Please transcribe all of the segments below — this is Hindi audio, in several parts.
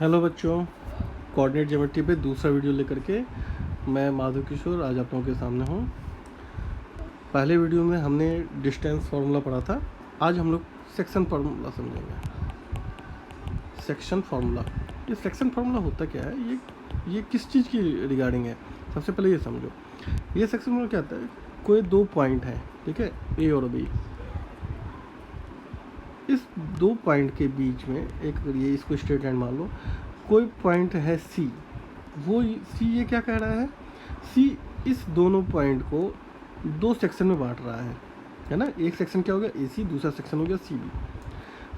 हेलो बच्चों, कोऑर्डिनेट ज्योमेट्री पे दूसरा वीडियो लेकर के मैं माधव किशोर आज आप लोगों के सामने हूँ। पहले वीडियो में हमने डिस्टेंस फार्मूला पढ़ा था। आज हम लोग सेक्शन फार्मूला समझेंगे। सेक्शन फार्मूला, ये सेक्शन फार्मूला होता क्या है, ये किस चीज़ की रिगार्डिंग है, सबसे पहले ये समझो। ये सेक्शन फार्मूला क्या होता है, कोई दो पॉइंट है, ठीक है, ए और बी। इस दो पॉइंट के बीच में एक, ये इसको स्ट्रेट लाइन मान लो, कोई पॉइंट है सी। वो सी ये क्या कह रहा है, सी इस दोनों पॉइंट को दो सेक्शन में बांट रहा है ना। एक सेक्शन क्या हो गया ए सी, दूसरा सेक्शन हो गया सी बी।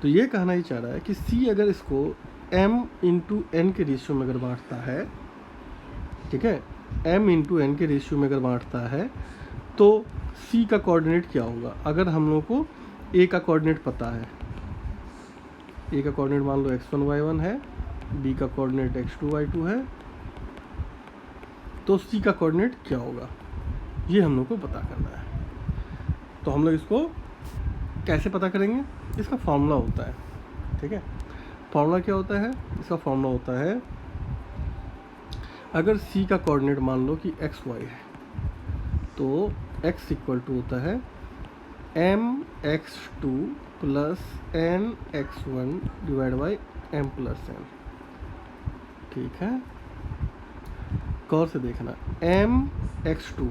तो ये कहना ही चाह रहा है कि सी अगर इसको m इंटू एन के रेशियो में अगर बांटता है, ठीक है, m इंटू एन के रेशियो में अगर बांटता है तो सी का कोऑर्डिनेट क्या होगा। अगर हम लोग को ए का कोऑर्डिनेट पता है, ए का कोऑर्डिनेट मान लो x1 y1 है, बी का कोऑर्डिनेट x2 y2 है, तो सी का कोऑर्डिनेट क्या होगा ये हम लोग को पता करना है। तो हम लोग इसको कैसे पता करेंगे, इसका फार्मूला होता है, ठीक है। फार्मूला क्या होता है, इसका फार्मूला होता है, अगर सी का कोऑर्डिनेट मान लो कि एक्स वाई है तो x इक्वल टू होता है mx2 plus nx1 divide by m plus n, ठीक है। गौर से देखना, mx2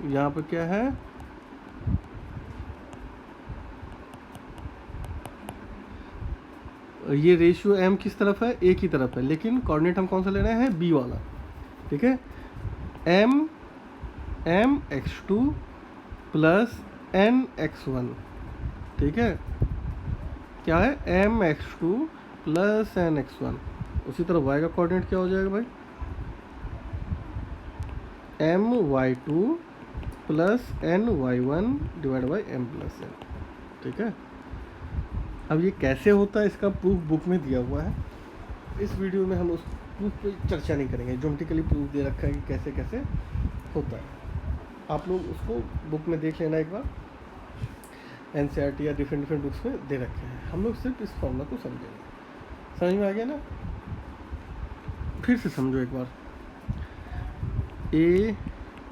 यहाँ पर क्या है, ये रेशियो m किस तरफ है, a की तरफ है, लेकिन कोऑर्डिनेट हम कौन सा ले रहे हैं, b वाला, ठीक है। mx2 प्लस nx1, ठीक है, क्या है, mx2 प्लस nx1। उसी तरह y का कोऑर्डिनेट क्या हो जाएगा भाई, my2 plus ny1 divide by m plus n, ठीक है। अब ये कैसे होता है, इसका प्रूफ बुक में दिया हुआ है। इस वीडियो में हम उस प्रूफ पे चर्चा नहीं करेंगे, ज्योमेट्रिकली प्रूफ दे रखा है कि कैसे कैसे होता है। आप लोग उसको बुक में देख लेना एक बार, NCERT या डिफरेंट बुक्स में दे रखे हैं। हम लोग सिर्फ इस फॉर्मूला को समझेंगे। समझ में आ गया ना, फिर से समझो एक बार। a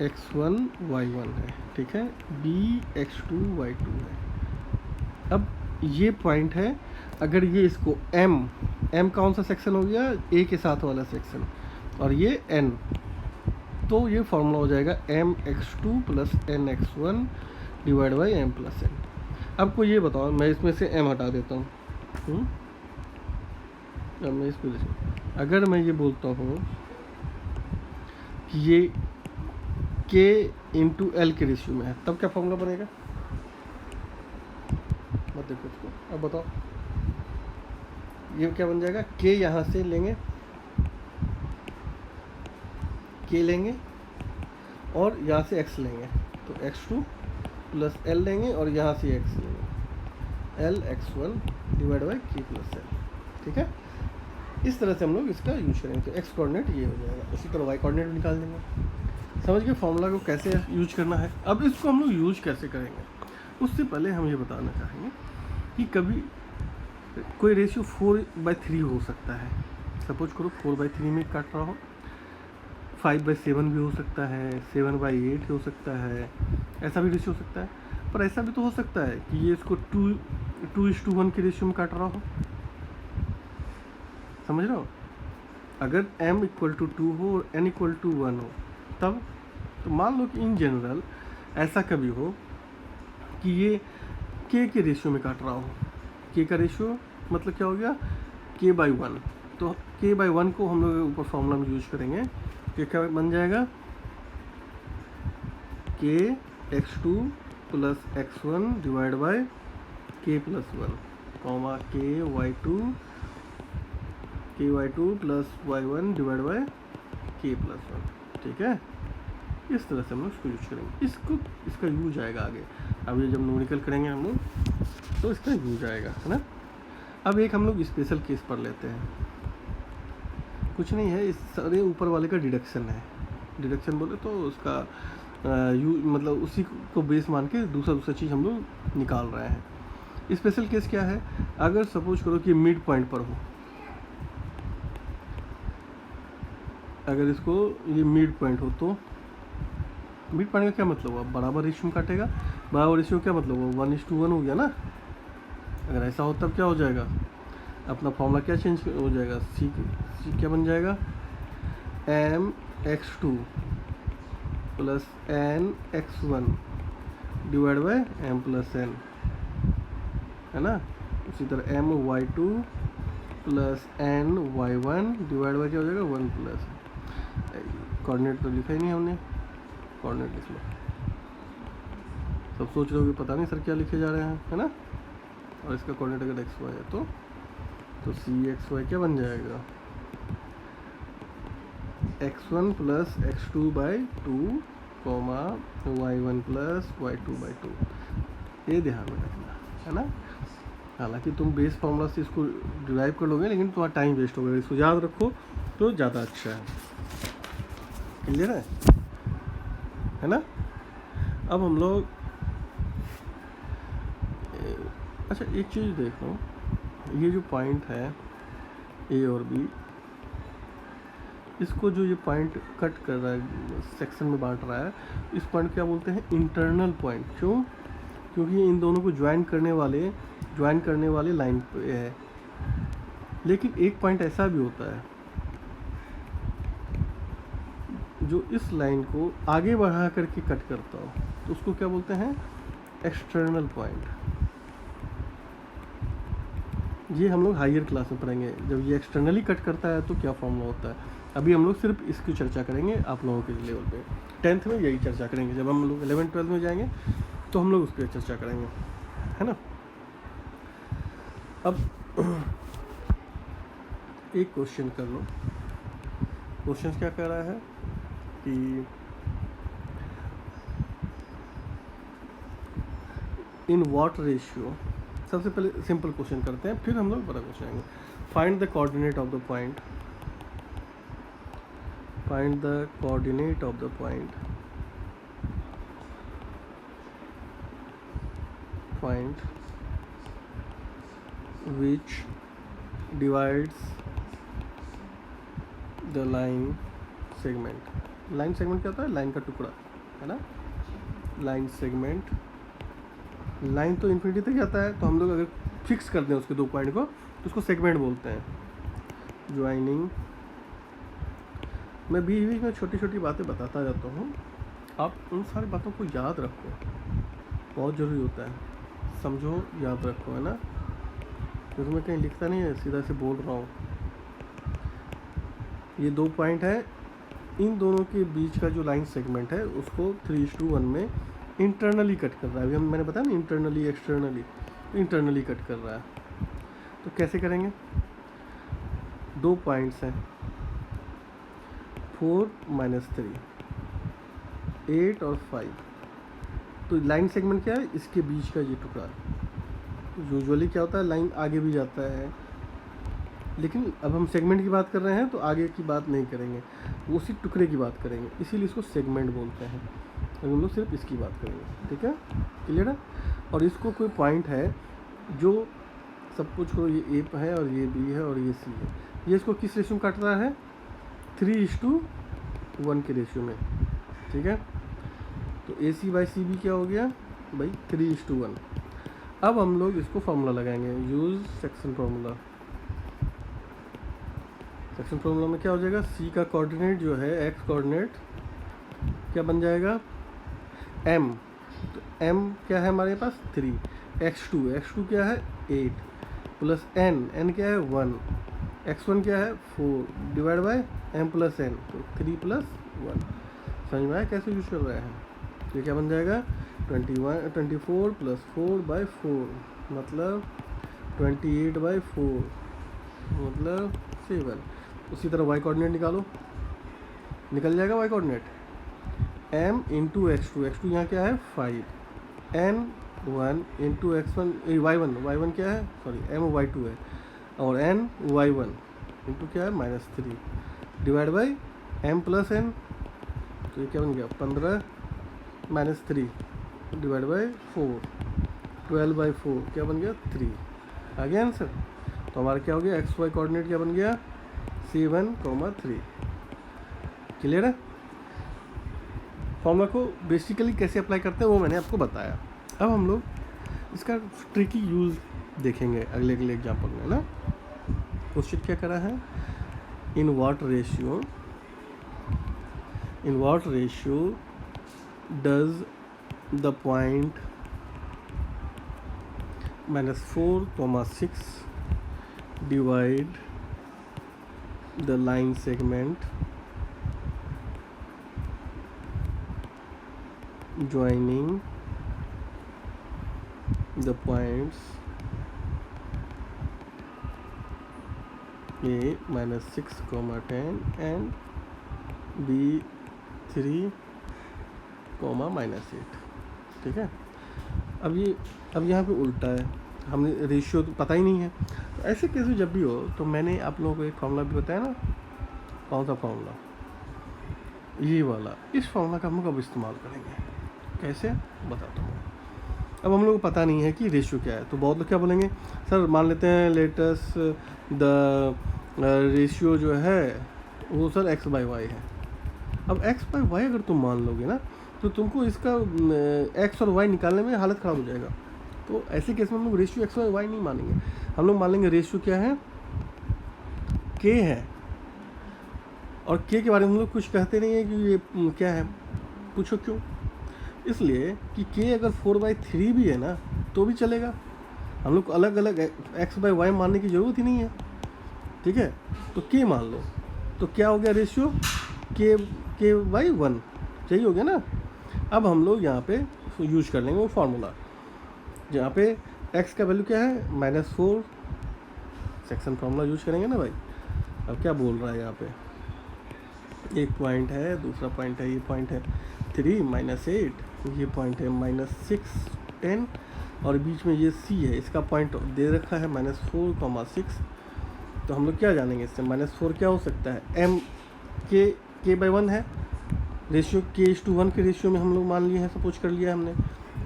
x1 y1 है, ठीक है, b x2 y2 है। अब ये पॉइंट है, अगर ये इसको m कौन सा सेक्शन हो गया, a के साथ वाला सेक्शन, और ये n, तो ये फॉर्मूला हो जाएगा mx2 plus nx1 divide by m plus n। अब को ये बताओ, मैं इसमें से m हटा देता हूँ, अब मैं इसको देखो, अगर मैं ये बोलता हूँ कि ये k इंटू एल के रेशियो में है, तब क्या फॉर्मूला बनेगा, मत देखो उसको, अब बताओ ये क्या बन जाएगा। k यहाँ से लेंगे, k लेंगे और यहाँ से x लेंगे, तो x2 प्लस l लेंगे और यहाँ से x लेंगे, l x1 divide by k plus l, ठीक है। इस तरह से हम लोग इसका यूज करेंगे, तो x कोऑर्डिनेट ये हो जाएगा। उसी तरह y कोऑर्डिनेट निकाल देंगे। समझ गए फॉर्मूला को कैसे यूज करना है। अब इसको हम लोग यूज कैसे करेंगे, उससे पहले हम ये बताना चाहेंगे कि कभी कोई रेशियो 4/3 हो सकता है। सपोज करो 4/3 में काट रहा हो, 5/7 भी हो सकता है, 7/8 हो सकता है, ऐसा भी रेशियो हो सकता है। पर ऐसा भी तो हो सकता है कि ये इसको 2:1 के रेशियो में काट रहा हो, समझ रहे हो। अगर m इक्वल टू 2 हो और n इक्वल टू 1 हो तब, तो मान लो कि इन जनरल ऐसा कभी हो कि ये k के रेशियो में काट रहा हो। k का रेशियो मतलब क्या हो गया, k/1। तो k/1 को हम लोग ऊपर फॉर्मूला में यूज करेंगे, क्या बन जाएगा, k x2 plus x1 divide by k plus 1 comma ky2 plus y1 divide by k plus 1, ठीक है। इस तरह से हम लोग इसको यूज करेंगे, इसका यूज आएगा आगे। अब ये जब न्यूमेरिकल करेंगे हम लोग तो इसका यूज आएगा, है ना। अब एक हम लोग स्पेशल केस पढ़ लेते हैं। कुछ नहीं है, इस सारे ऊपर वाले का डिडक्शन है। डिडक्शन बोले तो उसका मतलब उसी को बेस मान के दूसरा चीज़ हम लोग निकाल रहे हैं। स्पेशल केस क्या है, अगर सपोज करो कि मिड पॉइंट पर हो, अगर इसको ये मिड पॉइंट हो तो मिड पॉइंट का क्या मतलब हुआ, बराबर रेशियो में काटेगा, बराबर रेशियो क्या मतलब हुआ 1:1 हो गया ना। अगर ऐसा हो तब क्या हो जाएगा, अपना फॉर्मूला क्या चेंज हो जाएगा, सी क्या बन जाएगा, mx2 plus nx1 divide by m plus n, है ना। उसी तरह my2 plus ny1 divide by क्या हो जाएगा 1 प्लस, कोऑर्डिनेट तो लिखा ही नहीं हमने, कोऑर्डिनेट लिख लो। सब सोच रहे हो कि पता नहीं सर क्या लिखे जा रहे हैं, है ना। और इसका कोऑर्डिनेट अगर एक्स वाई है तो सी एक्स वाई क्या बन जाएगा, x1 plus x2 by 2 comma y1 plus y2 by 2, ये ध्यान में रखना, है ना। हालांकि तुम बेस फॉर्मूला से इसको डिराइव कर लोगे, लेकिन तुम्हारा टाइम वेस्ट होगा, इसको याद रखो तो ज़्यादा अच्छा है। क्लियर है ना। अब हम लोग अच्छा एक चीज़ देखो, ये जो पॉइंट है ए और बी, इसको जो ये पॉइंट कट कर रहा है, सेक्शन में बांट रहा है, इस पॉइंट क्या बोलते हैं, इंटरनल पॉइंट। क्यों, क्योंकि इन दोनों को ज्वाइन करने वाले लाइन पे है। लेकिन एक पॉइंट ऐसा भी होता है जो इस लाइन को आगे बढ़ा करके कट करता हो, तो उसको क्या बोलते हैं, एक्सटर्नल पॉइंट। ये हम लोग हायर क्लास में पढ़ेंगे, जब ये एक्सटर्नली कट करता है तो क्या फॉर्मूला होता है। अभी हम लोग सिर्फ इसकी चर्चा करेंगे आप लोगों के लेवल पे, 10th में यही चर्चा करेंगे। जब हम लोग 11th-12th में जाएंगे तो हम लोग उस पर चर्चा करेंगे, है ना। अब एक क्वेश्चन कर लो, क्वेश्चन क्या कह रहा है कि इन व्हाट रेशियो, सबसे पहले सिंपल क्वेश्चन करते हैं, फिर हम लोग बड़ा क्वेश्चन आएंगे। Find the coordinate of the point, find the coordinate of the point, point which divides the line segment। Line segment क्या होता है, लाइन का टुकड़ा, है ना। लाइन सेगमेंट, लाइन तो इन्फिनिटी तक जाता है, तो हम लोग अगर फिक्स कर दें उसके दो पॉइंट को तो उसको सेगमेंट बोलते हैं। ज्वाइनिंग, मैं बीच बीच में छोटी छोटी बातें बताता जाता हूँ, आप उन सारी बातों को याद रखो, बहुत ज़रूरी होता है, समझो याद रखो, है ना। क्योंकि मैं कहीं लिखता नहीं है, सीधा से बोल रहा हूँ। ये दो पॉइंट है, इन दोनों के बीच का जो लाइन सेगमेंट है उसको 3:1 में इंटरनली कट कर रहा है। अभी मैंने बताया ना, इंटरनली एक्सटर्नली, इंटरनली कट कर रहा है। तो कैसे करेंगे, दो पॉइंट्स हैं 4 - 3, 8 और 5, तो लाइन सेगमेंट क्या है, इसके बीच का ये टुकड़ा। यूजुअली क्या होता है, लाइन आगे भी जाता है, लेकिन अब हम सेगमेंट की बात कर रहे हैं तो आगे की बात नहीं करेंगे, उसी टुकड़े की बात करेंगे, इसीलिए इसको सेगमेंट बोलते हैं। और हम लोग सिर्फ इसकी बात करेंगे, ठीक है, क्लियर है। और इसको कोई पॉइंट है जो सब कुछ हो, ये ए है और ये बी है और ये सी है, ये इसको किस रेशियो में काट रहा है, 3:1 के रेशियो में, ठीक है। तो ए सी बाई सी बी क्या हो गया भाई, 3:1। अब हम लोग इसको फार्मूला लगाएंगे, use section formula. Section formula में क्या हो जाएगा, सी का कोऑर्डिनेट जो है, एक्स कोऑर्डिनेट क्या बन जाएगा, एम। तो एम क्या है हमारे पास 3, x2 क्या है 8 प्लस एन क्या है 1, x1 क्या है 4 divide by m plus n, तो 3 + 1। समझ में आया कैसे यूज कर रहे हैं। तो क्या बन जाएगा 24 + 4/4 मतलब 28/4 मतलब 7। उसी तरह y कोऑर्डिनेट निकालो, निकल जाएगा y कोऑर्डिनेट, m × x2 यहाँ क्या है 5, n1 × x1 y1 क्या है, सॉरी m y2 है, और n y1 इंटू क्या है -3 divide by m plus n, तो ये क्या बन गया 15 - 3 डिवाइड बाई 4, 12/4 क्या बन गया 3, आ गया आंसर। तो हमारा क्या हो गया एक्स वाई कोऑर्डिनेट क्या बन गया 7,3। क्लियर है। फॉर्मूला को बेसिकली कैसे अप्लाई करते हैं वो मैंने आपको बताया। अब हम लोग इसका ट्रिकी यूज़ देखेंगे अगले एग्जाम्पल में ना। क्वेश्चन क्या करा है, in what ratio does the point -4,6 divide the line segment joining the points A -6, 10 and B 3, -8। ठीक है। अब यहाँ पे उल्टा है, हमने रेशियो तो पता ही नहीं है। तो ऐसे केस में जब भी हो तो मैंने आप लोगों को एक फार्मूला भी बताया ना, कौन सा फार्मूला, ये वाला। इस फार्मूला का हम लोग अब इस्तेमाल करेंगे। कैसे बताता हूँ। अब हम लोग को पता नहीं है कि रेशियो क्या है, तो बहुत लोग क्या बोलेंगे, सर मान लेते हैं लेटस द रेशियो जो है वो सर x/y है। अब x/y अगर तुम मान लोगे ना तो तुमको इसका x और y निकालने में हालत ख़राब हो जाएगा। तो ऐसे केस में हम लोग रेशियो x और y नहीं मानेंगे, हम लोग मान लेंगे रेशियो क्या है k है। और k के बारे में हम लोग कुछ कहते नहीं है कि ये क्या है, पूछो क्यों। इसलिए कि k अगर 4/3 भी है ना तो भी चलेगा, हम लोग को अलग अलग x/y मानने की ज़रूरत ही नहीं है। ठीक है, तो k मान लो, तो क्या हो गया रेशियो k/1 सही हो गया ना। अब हम लोग यहाँ पे यूज कर लेंगे वो फार्मूला जहाँ पे x का वैल्यू क्या है -4, सेक्शन फार्मूला यूज करेंगे ना भाई। अब क्या बोल रहा है यहाँ पे, एक पॉइंट है, दूसरा पॉइंट है, ये पॉइंट है 3 -8, ये पॉइंट है -6, 10 और बीच में ये c है, इसका पॉइंट दे रखा है -4,6। तो हम लोग क्या जानेंगे इससे, -4 क्या हो सकता है, m k/1 है, रेशियो k:1 के रेशियो में हम लोग मान लिए हैं, सपोज कर लिया हमने।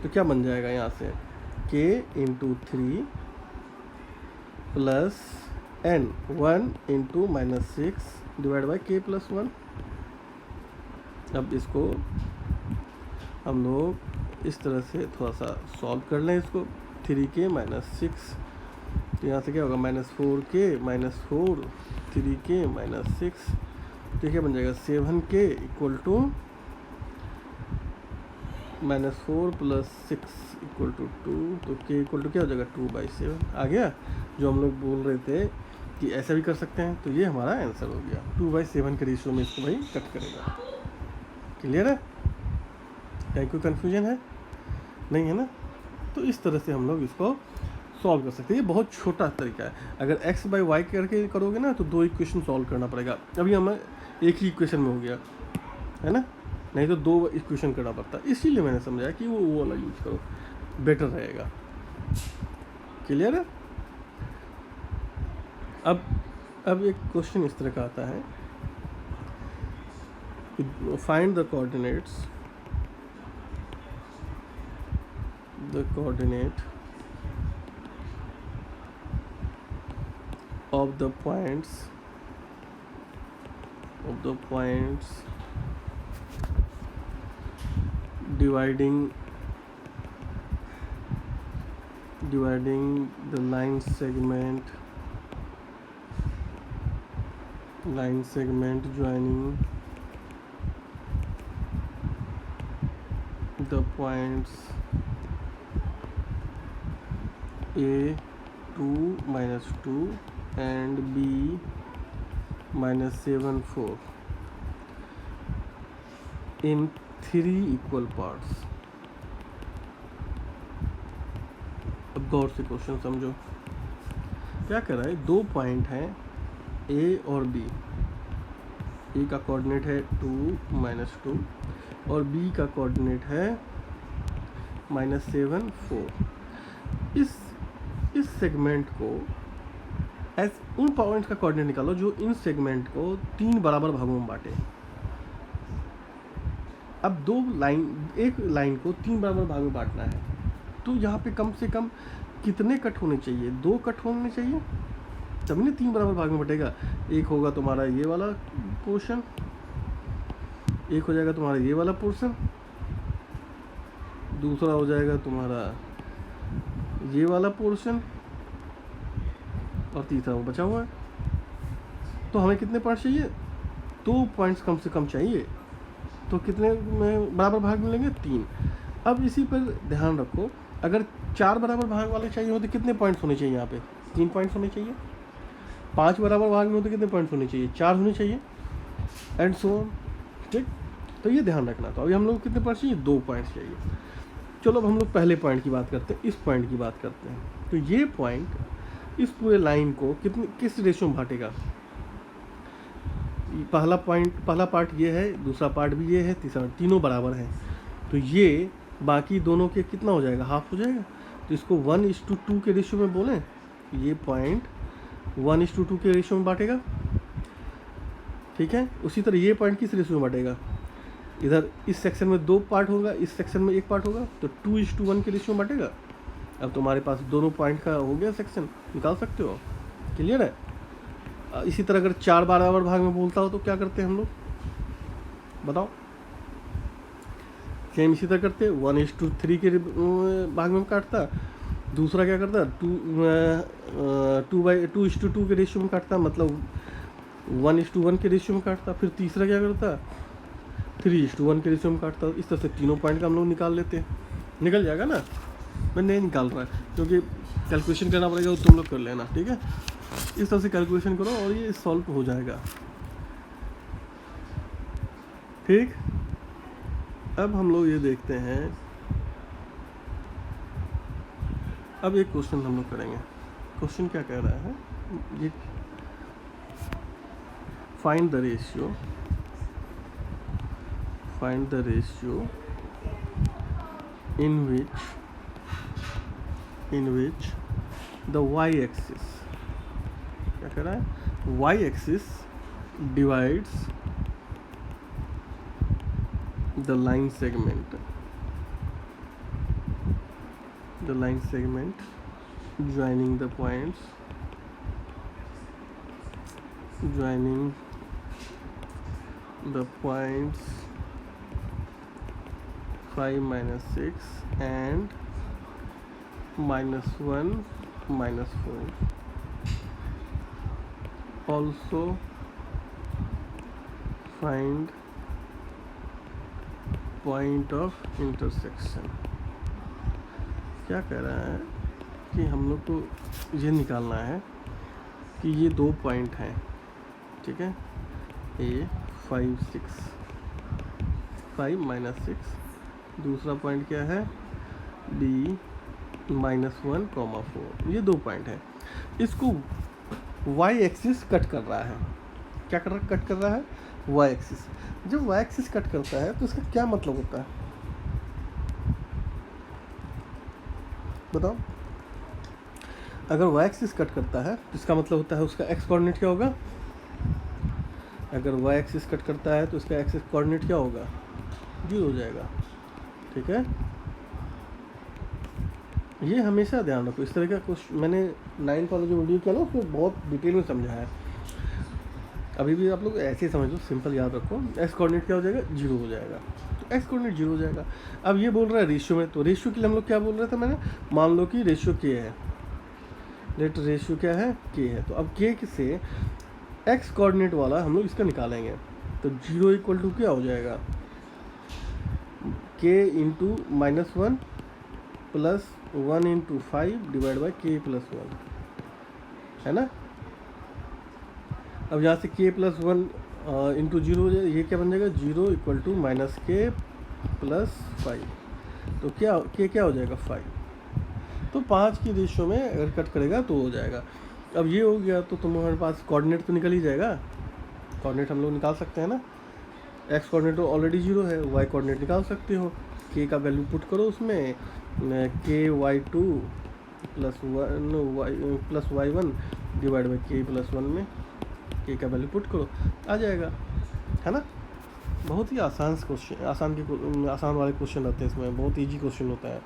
तो क्या बन जाएगा यहाँ से k × 3 plus n 1 × -6 divide by k+1। अब इसको हम लोग इस तरह से थोड़ा सा सॉल्व कर लें इसको, 3k -6, तो यहाँ से क्या होगा -4k -4 3k -6, तो क्या बन जाएगा 7k = -4 + 6 = 2, तो k = क्या हो जाएगा 2/7 आ गया। जो हम लोग बोल रहे थे कि ऐसा भी कर सकते हैं, तो ये हमारा आंसर हो गया। 2/7 के रेशियो में इसको भाई कट करेगा। क्लियर है, कहीं कोई कन्फ्यूजन है नहीं है ना। तो इस तरह से हम लोग इसको सॉल्व कर सकते हैं। ये बहुत छोटा तरीका है। अगर x/y करके करोगे ना तो 2 इक्वेशन सॉल्व करना पड़ेगा, अभी हमें एक ही इक्वेशन में हो गया है ना, नहीं तो 2 इक्वेशन करना पड़ता। इसीलिए मैंने समझाया कि वो वाला यूज करो, बेटर रहेगा। क्लियर है। अब एक क्वेश्चन इस तरह का आता है, find the coordinate of the points dividing the line segment joining the points A 2 -2 and B -7 4 in 3 equal parts। अब गौर से क्वेश्चन समझो, क्या कर रहा है, 2 पॉइंट हैं A और B। A का कोऑर्डिनेट है 2 -2 और B का कोऑर्डिनेट है -7 4। इस सेगमेंट को उन पॉइंट्स का कोऑर्डिनेट निकालो जो इन सेगमेंट को 3 बराबर भागों में बांटे। अब एक लाइन को 3 बराबर भाग में बांटना है, तो यहाँ पे कम से कम कितने कट होने चाहिए? 2 कट होने चाहिए, तभी ना 3 बराबर भाग में बटेगा। एक होगा तुम्हारा ये वाला पोर्शन, एक हो जाएगा तुम्हारा ये वाला पोर्शन, दूसरा हो जाएगा तुम्हारा ये वाला पोर्शन, और तीसरा वो बचा हुआ है। तो हमें कितने पॉइंट्स चाहिए? 2 पॉइंट्स कम से कम चाहिए। तो कितने में बराबर भाग मिलेंगे? 3। अब इसी पर ध्यान रखो, अगर 4 बराबर भाग वाले चाहिए हो तो कितने पॉइंट्स होने चाहिए? यहाँ पे 3 पॉइंट्स होने चाहिए। 5 बराबर भाग में हो तो कितने पॉइंट्स होने चाहिए? 4 होने चाहिए, एंड सो ऑन। ठीक, तो ये ध्यान रखना। तो अभी हम लोग कितने पॉइंट्स चाहिए? 2 पॉइंट्स चाहिए। चलो अब हम लोग पहले पॉइंट की बात करते हैं, इस पॉइंट की बात करते हैं। तो ये पॉइंट इस पूरे लाइन को किस रेशियो में बांटेगा? पहला पार्ट ये है, दूसरा पार्ट भी ये है, तीसरा, तीनों बराबर हैं। तो ये बाकी दोनों के कितना हो जाएगा? हाफ हो जाएगा। तो इसको 1:2 के रेशियो में बोलें, ये पॉइंट 1:2 के रेशियो में बांटेगा। ठीक है, उसी तरह ये पॉइंट किस रेशियो में बांटेगा? इधर इस सेक्शन में 2 पार्ट होगा, इस सेक्शन में 1 पार्ट होगा, तो 2:1 के रेशियो में बांटेगा। अब तुम्हारे पास दोनों पॉइंट का हो गया सेक्शन, निकाल सकते हो। क्लियर है? इसी तरह अगर 4 बराबर भाग में बोलता हो तो क्या करते हैं हम लोग, बताओ? सेम इसी तरह करते, 1:3 के भाग में काटता। दूसरा क्या करता, 2:2 के रेशियो में काटता, मतलब 1:1 के रेशियो में काटता। फिर तीसरा क्या करता, 3:1 के रेशियो में काटता। इस तरह से तीनों पॉइंट का हम लोग निकाल लेते हैं। निकल जाएगा ना? मैं नहीं निकाल रहा क्योंकि कैलकुलेशन करना पड़ेगा, तो तुम लोग कर लेना। ठीक है, इस तरह से कैलकुलेशन करो और ये सॉल्व हो जाएगा। ठीक, अब हम लोग ये देखते हैं, अब एक क्वेश्चन हम लोग करेंगे। क्वेश्चन क्या कह रहा है, ये find the ratio in which the y-axis, क्या कह रहा है, y-axis divides the line segment joining the points 5, -6 and -1, -4. Also find point of intersection। क्या कह रहा है कि हम लोग को ये निकालना है कि ये 2 पॉइंट हैं। ठीक है, A 5, 6, 5, -6, दूसरा पॉइंट क्या है, B -1, 4। ये 2 पॉइंट है। इसको y एक्सिस कट कर रहा है। क्या कर रहा है? कट कर रहा है y एक्सिस। जब y एक्सिस कट करता है तो इसका क्या मतलब होता है, बताओ? अगर y एक्सिस कट करता है तो इसका मतलब होता है उसका x कोऑर्डिनेट क्या होगा? अगर y एक्सिस कट करता है तो इसका x कोऑर्डिनेट क्या होगा? 0 हो जाएगा। ठीक है, ये हमेशा ध्यान रखो। इस तरह का कुछ मैंने 9th वाला जो वीडियो किया ना, उसमें बहुत डिटेल में समझाया है। अभी भी आप लोग ऐसे ही समझ लो, सिंपल याद रखो। x कोऑर्डिनेट क्या हो जाएगा? 0 हो जाएगा। तो x कोऑर्डिनेट 0 हो जाएगा। अब ये बोल रहा है रेशियो में, तो रेशियो के लिए हम लोग क्या बोल रहे थे मैंने, मान लो कि रेशियो k है, लेट रेशियो क्या है, k है। तो अब k से x कोऑर्डिनेट वाला हम लोग इसका निकालेंगे। तो 0 = क्या हो जाएगा, k × -1 + 1 × 5 / k + 1, है ना? अब यहाँ से k + 1 × 0 हो जाए, ये क्या बन जाएगा, 0 = -k + 5। तो क्या हो जाएगा, 5। तो 5 की रेशियो में अगर कट करेगा तो हो जाएगा। अब ये हो गया तो तुम्हारे पास कोऑर्डिनेट तो निकल ही जाएगा। कोऑर्डिनेट हम लोग निकाल सकते हैं ना, x कोऑर्डिनेट तो ऑलरेडी 0 है, y कोऑर्डिनेट निकाल सकते हो। k का वैल्यू पुट करो उसमें, ky2 + 1 + y1 / k + 1 में k का वैल्यू पुट करो, आ जाएगा, है ना? बहुत ही आसान क्वेश्चन, आसान वाले क्वेश्चन रहते हैं इसमें, बहुत इजी क्वेश्चन होता है।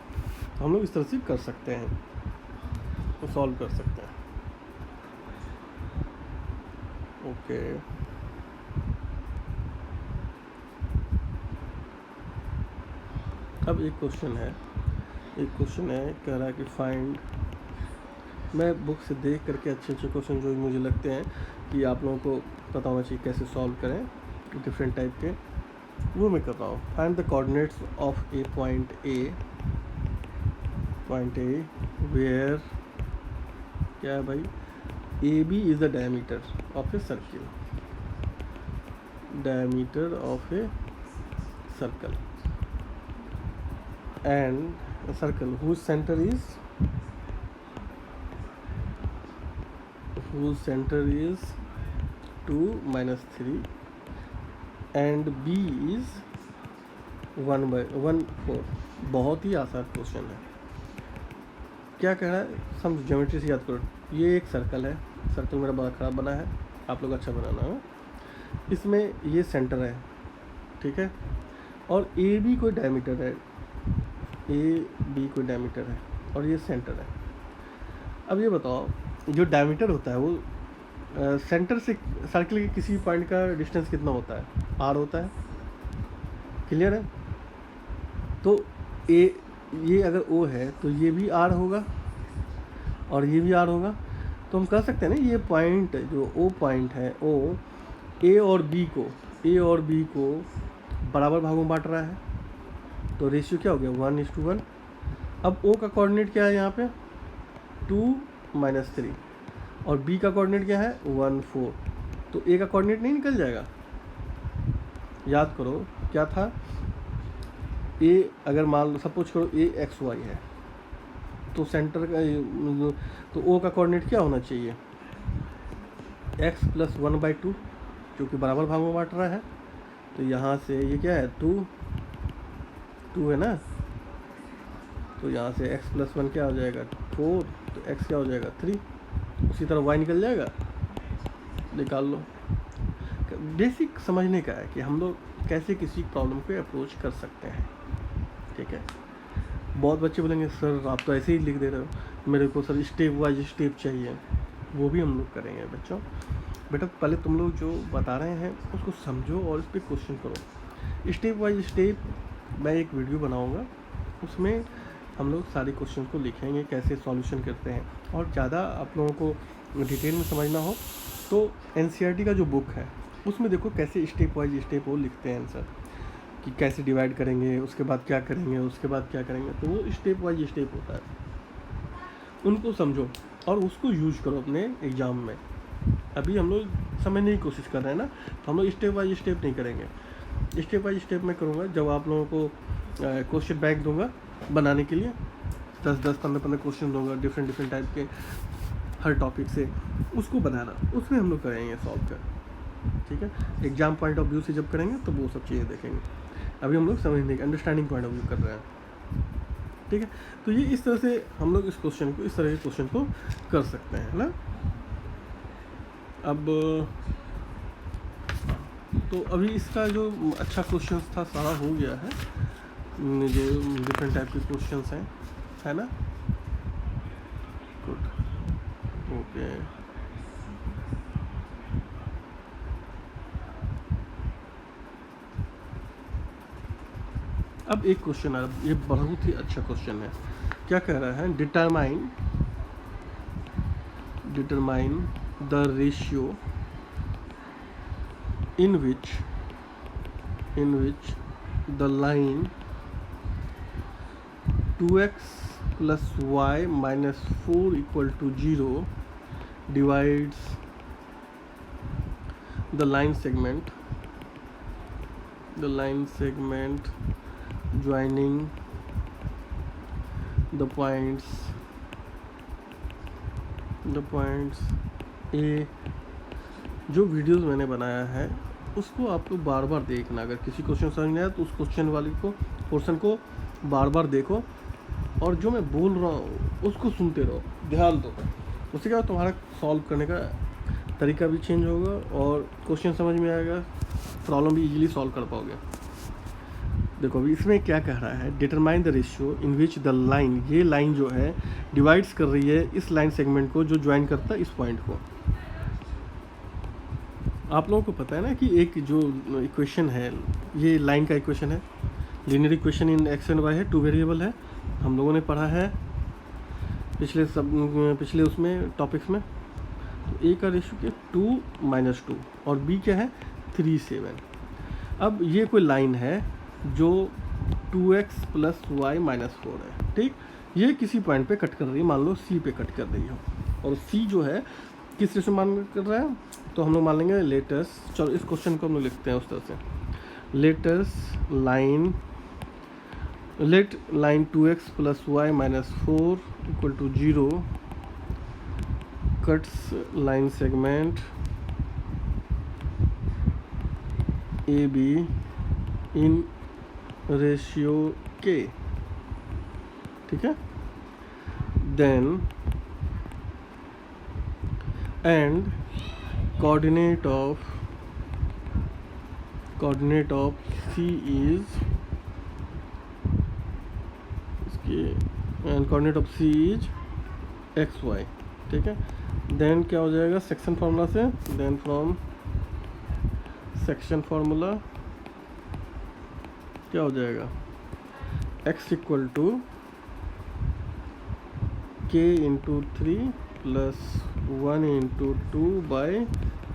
तो हम लोग इस तरह से कर सकते हैं, तो सॉल्व कर सकते हैं। ओके, अब एक क्वेश्चन है कह रहा है कि फाइंड, मैं बुक से देख करके अच्छे क्वेश्चन जो मुझे लगते हैं कि आप लोगों को पता होना चाहिए कैसे सॉल्व करें डिफरेंट टाइप के, वो मैं कर रहा हूँ। Find the coordinates of a point A where, क्या है भाई, A B is the diameter of a circle, diameter of a circle and a circle whose center is 2 minus 3 and b is 1/4। बहुत ही आसान क्वेश्चन है। क्या कह रहा है, समझ, ज्योमेट्री से याद करो। ये एक सर्कल है, सर्कल मेरा बड़ा खराब बना है, आप लोग अच्छा बनाना है। इसमें ये सेंटर है, ठीक है, और ए बी कोई डायमीटर है, और ये सेंटर है। अब ये बताओ, जो डायमीटर होता है वो सेंटर से सर्कल के किसी पॉइंट का डिस्टेंस कितना होता है, आर होता है, क्लियर है। तो ये अगर ओ है तो ये भी आर होगा और ये भी आर होगा। तो हम कह सकते हैं ना, ये पॉइंट जो ओ पॉइंट है, ओ ए और बी को बराबर भागों में बांट रहा है, तो रेशियो क्या हो गया, 1:1। अब ओ का कोऑर्डिनेट क्या है यहाँ पे, 2 minus 3, और बी का कोऑर्डिनेट क्या है, 1/4। तो ए का कोऑर्डिनेट नहीं निकल जाएगा। याद करो क्या था, ए अगर मान लो सपोज करो ए XY है, तो सेंटर का तो ओ का कोऑर्डिनेट क्या होना चाहिए, x + 1/2, जो कि बराबर भागों में बांट रहा है। तो यहाँ से ये क्या है, 2 है ना, तो यहाँ से x + 1 क्या हो जाएगा, 4, तो x क्या हो जाएगा, 3। उसी तरह y निकल जाएगा, निकाल लो। बेसिक समझने का है कि हम लोग कैसे किसी प्रॉब्लम को अप्रोच कर सकते हैं, ठीक है। बहुत बच्चे बोलेंगे सर आप तो ऐसे ही लिख दे रहे हो, मेरे को सर स्टेप वाइज स्टेप चाहिए। वो भी हम लोग करेंगे बच्चों। बेटा पहले तुम लोग जो बता रहे हैं उसको समझो और इस पर क्वेश्चन करो। स्टेप वाइज स्टेप मैं एक वीडियो बनाऊंगा, उसमें हम लोग सारे क्वेश्चन को लिखेंगे कैसे सॉल्यूशन करते हैं। और ज़्यादा आप लोगों को डिटेल में समझना हो तो NCERT का जो बुक है उसमें देखो कैसे स्टेप वाइज स्टेप वो लिखते हैं आंसर, कि कैसे डिवाइड करेंगे, उसके बाद क्या करेंगे, उसके बाद क्या करेंगे। तो वो स्टेप वाइज स्टेप होता है, उनको समझो और उसको यूज करो अपने एग्ज़ाम में। अभी हम लोग समझने की कोशिश कर रहे हैं ना, तो हम लोग स्टेप वाइज स्टेप नहीं करेंगे। स्टेप वाइज स्टेप मैं करूँगा जब आप लोगों को क्वेश्चन बैंक दूंगा बनाने के लिए, 10-10, 15-15 क्वेश्चन दूंगा डिफरेंट टाइप के हर टॉपिक से, उसको बनाना, उसमें हम लोग करेंगे सॉल्व कर, ठीक है। एग्जाम पॉइंट ऑफ व्यू से जब करेंगे तो वो सब चीज़ें देखेंगे। अभी हम लोग समझने का अंडरस्टैंडिंग पॉइंट ऑफ व्यू कर रहे हैं, ठीक है। तो ये इस तरह से हम लोग इस क्वेश्चन को, इस तरह के क्वेश्चन को कर सकते हैं ना। अब तो अभी इसका जो अच्छा क्वेश्चन था सारा हो गया है, जो डिफरेंट टाइप के क्वेश्चंस हैं, है ना। Good, okay. अब एक क्वेश्चन है, ये बहुत ही अच्छा क्वेश्चन है। क्या कह रहा है, determine the ratio in which the line 2x plus y minus 4 equal to 0 divides the line segment joining the points A। जो वीडियोस मैंने बनाया है उसको आप लोग बार बार देखना। अगर किसी क्वेश्चन समझ नहीं आया तो उस क्वेश्चन वाली को पोर्शन को बार बार देखो, और जो मैं बोल रहा हूँ उसको सुनते रहो, ध्यान दो। उससे क्या तुम्हारा सॉल्व करने का तरीका भी चेंज होगा और क्वेश्चन समझ में आएगा, प्रॉब्लम भी इजीली सॉल्व कर पाओगे। देखो अभी इसमें क्या कह रहा है, determine the ratio in which the line, ये लाइन जो है डिवाइड्स कर रही है इस लाइन सेगमेंट को जो ज्वाइन करता है इस पॉइंट को। आप लोगों को पता है ना कि एक जो इक्वेशन है, ये लाइन का इक्वेशन है, linear equation in X and Y है, 2 वेरिएबल है, हम लोगों ने पढ़ा है पिछले उसमें टॉपिक्स में। तो ए का रेशियो क्या 2 - 2 और बी क्या है 3 7। अब ये कोई लाइन है जो 2x + y - 4 है, ठीक। ये किसी पॉइंट पे कट कर रही है, मान लो सी पे कट कर रही हो, और सी जो है किस रेशियो मान कर रहा है, तो हम लोग मान लेंगे लेटस, चलो इस क्वेश्चन को हम लोग लिखते हैं उस तरह से, let's let line 2x + y - 4 = 0 cuts line segment A B in ratio के, ठीक है। Then and coordinate of C is and coordinate of C is X Y, ठीक है। देन क्या हो जाएगा सेक्शन फार्मूला से, देन फ्रॉम सेक्शन फार्मूला क्या हो जाएगा x = k × 3 + 1 × 2 /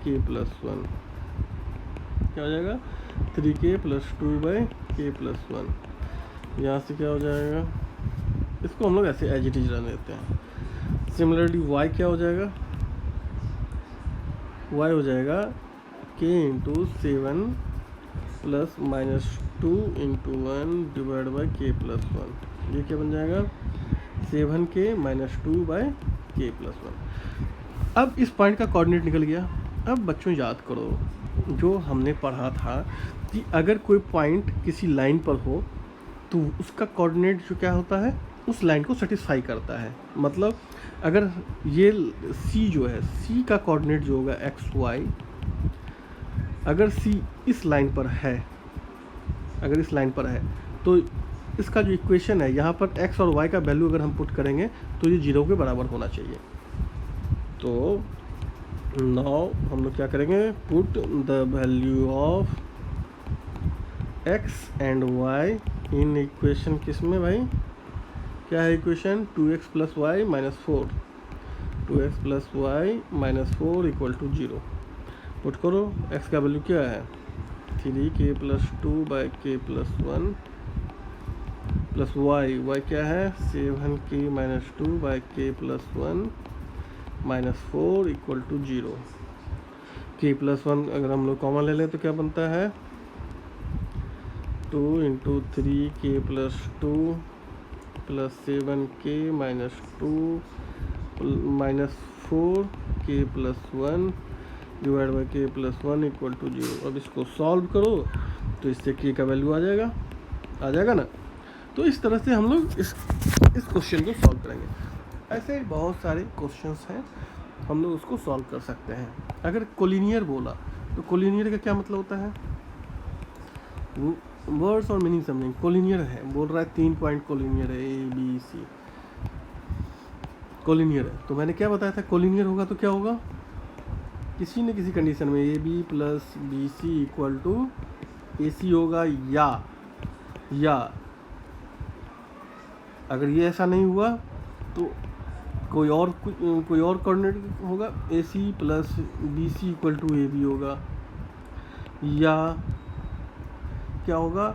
k + 1, क्या हो जाएगा 3k + 2 / k + 1। यहाँ से क्या हो जाएगा, इसको हम लोग ऐसे एज इट इज रन देते हैं। सिमिलरली y क्या हो जाएगा, y हो जाएगा k × 7 + -2 × 1 / k + 1। ये क्या बन जाएगा 7k - 2 / k + 1। अब इस पॉइंट का कोऑर्डिनेट निकल गया। अब बच्चों याद करो जो हमने पढ़ा था कि अगर कोई पॉइंट किसी लाइन पर हो तो उसका कोऑर्डिनेट जो क्या होता है उस लाइन को सेटिस्फाई करता है। मतलब अगर ये C जो है, C का कोऑर्डिनेट जो होगा एक्स वाई, अगर C इस लाइन पर है, अगर इस लाइन पर है तो इसका जो इक्वेशन है यहाँ पर x और y का वैल्यू अगर हम पुट करेंगे तो ये 0 के बराबर होना चाहिए। तो नाउ हम लोग क्या करेंगे, put the value of x and y in equation, किस में भाई, क्या है equation 2x + y - 4, 2x + y - 4 = 0। Put करो, x का वैल्यू क्या है 3k + 2 / k + 1 प्लस y क्या है 7k - 2 / k + 1 - 4 = 0। k + 1 अगर हम लोग कॉमन ले लें तो क्या बनता है 2 × 3k + 2 + 7k - 2 - 4k + 1 / k + 1 = 0। अब इसको सॉल्व करो तो इससे k का वैल्यू आ जाएगा ना। तो इस तरह से हम लोग इस क्वेश्चन को सॉल्व करेंगे। ऐसे बहुत सारे क्वेश्चंस हैं, हम लोग उसको सॉल्व कर सकते हैं। अगर कोलिनियर बोला तो कोलिनियर का क्या मतलब होता है, वर्ड्स और मीनिंग समझेंगे। कोलिनियर है, बोल रहा है 3 पॉइंट कोलिनियर है, A B C कोलिनियर है। तो मैंने क्या बताया था, कोलिनियर होगा तो क्या होगा, किसी न किसी कंडीशन में AB + BC = AC होगा, या अगर ये ऐसा नहीं हुआ तो कोई और कोऑर्डिनेट होगा, AC + BC = AB होगा, या क्या होगा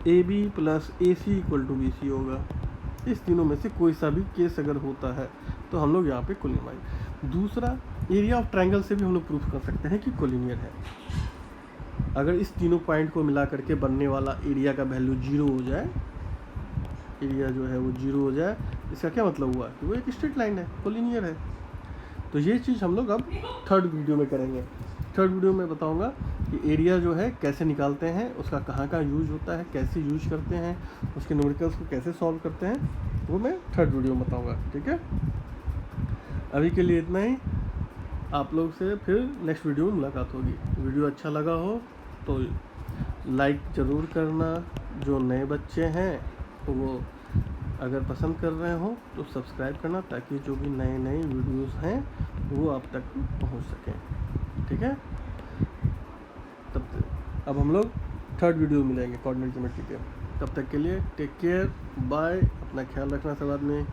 AB + AC = BC होगा। इस तीनों में से कोई सा भी केस अगर होता है तो हम लोग यहाँ पे कोलिनियर। दूसरा, एरिया ऑफ ट्रायंगल से भी हम लोग प्रूफ कर सकते हैं कि कोलिनियर है। अगर इस तीनों पॉइंट को मिला करके बनने वाला एरिया का वैल्यू 0 हो जाए, एरिया जो है वो 0 हो जाए, इसका क्या मतलब हुआ कि वो एक स्ट्रेट लाइन है, कोलिनियर है। तो ये चीज़ हम लोग अब थर्ड वीडियो में करेंगे। थर्ड वीडियो में बताऊंगा कि एरिया जो है कैसे निकालते हैं, उसका कहाँ यूज होता है, कैसे यूज करते हैं, उसके न्यूमेरिकल्स को कैसे सॉल्व करते हैं, वो मैं थर्ड वीडियो में बताऊँगा। ठीक है, अभी के लिए इतना ही। आप लोग से फिर नेक्स्ट वीडियो में मुलाकात होगी। वीडियो अच्छा लगा हो तो लाइक ज़रूर करना, जो नए बच्चे हैं वो अगर पसंद कर रहे हो तो सब्सक्राइब करना, ताकि जो भी नए नए वीडियोस हैं वो आप तक पहुंच सकें। ठीक है, अब हम लोग थर्ड वीडियो मिलेंगे कोऑर्डिनेट ज्योमेट्री के। तब तक के लिए टेक केयर, बाय, अपना ख्याल रखना सब आदमी।